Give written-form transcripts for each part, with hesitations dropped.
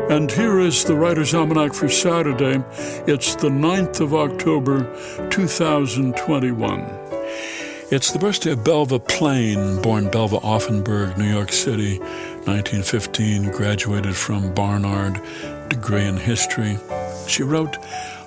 And here is the Writer's Almanac for Saturday. It's the 9th of October, 2021. It's the birthday of Belva Plain, born Belva Offenberg, New York City, 1915, graduated from Barnard, degree in history. She wrote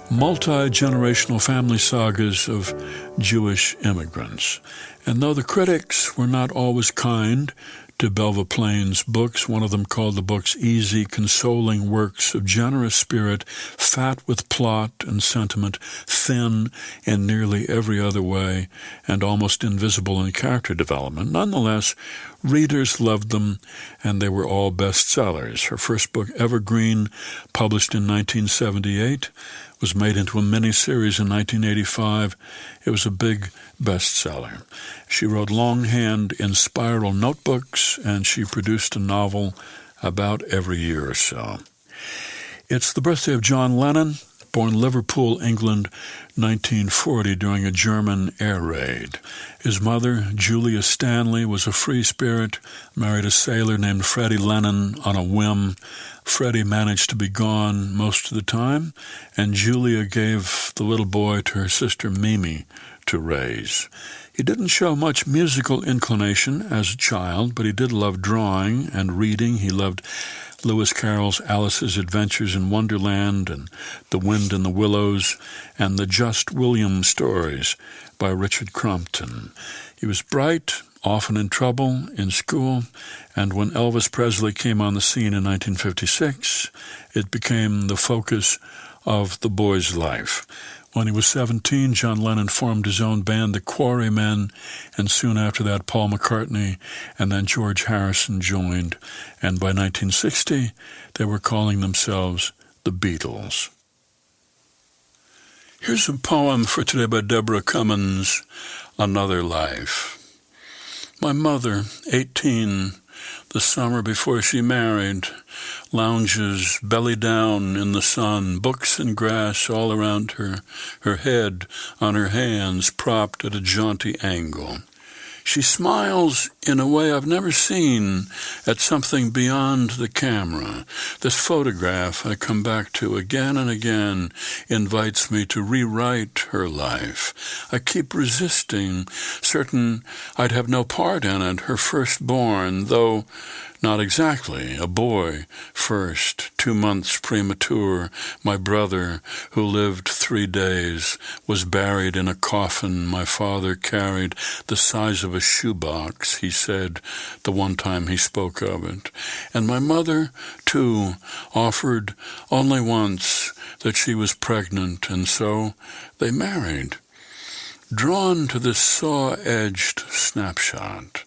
multi-generational family sagas of Jewish immigrants. And though the critics were not always kind to Belva Plain's books, one of them called the books easy, consoling works of generous spirit, fat with plot and sentiment, thin in nearly every other way, and almost invisible in character development. Nonetheless, readers loved them, and they were all bestsellers. Her first book, Evergreen, published in 1978, was made into a miniseries in 1985. It was a big bestseller. She wrote longhand in spiral notebooks, and she produced a novel about every year or so. It's the birthday of John Lennon, born Liverpool, England, 1940, during a German air raid. His mother, Julia Stanley, was a free spirit, married a sailor named Freddie Lennon on a whim. Freddie managed to be gone most of the time, and Julia gave the little boy to her sister Mimi to raise. He didn't show much musical inclination as a child, but he did love drawing and reading. He loved Lewis Carroll's Alice's Adventures in Wonderland and The Wind in the Willows and the Just William stories by Richard Crompton. He was bright, often in trouble in school, and when Elvis Presley came on the scene in 1956, it became the focus of the boy's life. When he was 17, John Lennon formed his own band, the Quarrymen, and soon after that, Paul McCartney and then George Harrison joined. And by 1960, they were calling themselves the Beatles. Here's a poem for today by Deborah Cummins, Another Life. My mother, 18, the summer before she married, lounges belly down in the sun, books and grass all around her, her head on her hands propped at a jaunty angle. She smiles in a way I've never seen at something beyond the camera. This photograph I come back to again and again invites me to rewrite her life. I keep resisting, certain I'd have no part in it, her firstborn, though not exactly, a boy first, 2 months premature. My brother, who lived 3 days, was buried in a coffin my father carried, the size of a shoebox, he said, the one time he spoke of it. And my mother, too, offered only once that she was pregnant, and so they married. Drawn to this saw-edged snapshot,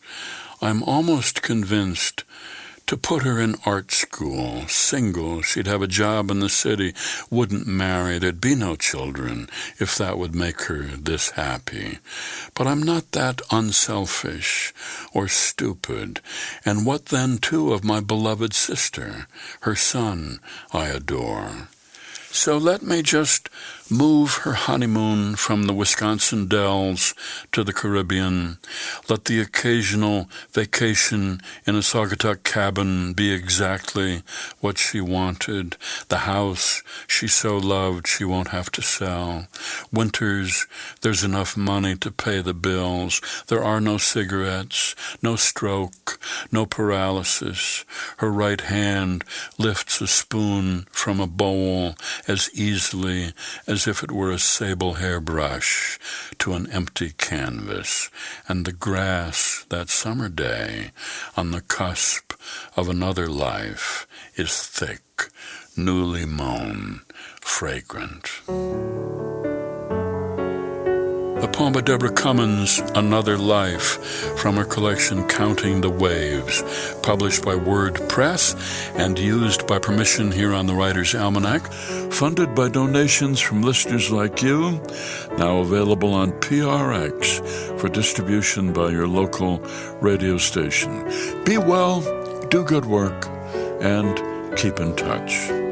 I'm almost convinced to put her in art school, single. She'd have a job in the city, wouldn't marry. There'd be no children if that would make her this happy. But I'm not that unselfish or stupid. And what then, too, of my beloved sister? Her son I adore. So let me just move her honeymoon from the Wisconsin Dells to the Caribbean. Let the occasional vacation in a Saugatuck cabin be exactly what she wanted. The house she so loved she won't have to sell. Winters, there's enough money to pay the bills. There are no cigarettes, no stroke, no paralysis. Her right hand lifts a spoon from a bowl as easily as if it were a sable hairbrush to an empty canvas, and the grass that summer day on the cusp of another life is thick, newly mown, fragrant. A poem by Deborah Cummins, Another Life, from her collection Counting the Waves, published by Word Press and used by permission here on the Writer's Almanac, funded by donations from listeners like you, now available on PRX for distribution by your local radio station. Be well, do good work, and keep in touch.